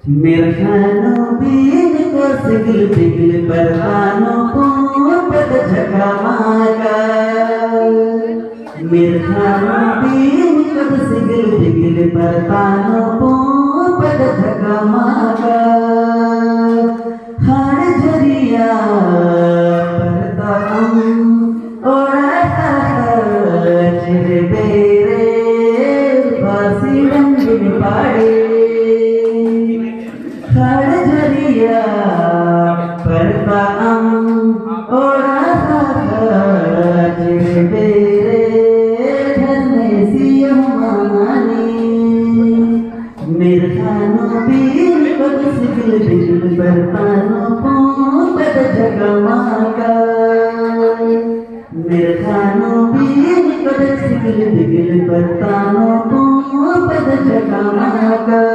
मिर्खानो been को सिगल बिगल बरखानो को पद झका मागा मिर्खानो बीन को सिगल बिगल बरखानो को पद झका मागा हाड़ झरिया परता ओड़ा चिर बेरे बासी रंगीन पाड़े हाड़ झरिया परता ओड़ा चिर बेरे घर में सियम मानी मिर्खानो बीन को सिगल बिगल बरखानो को पद झका मागा मिर्खानो बीन को सिगल बिगल बरखानो को पद झका मागा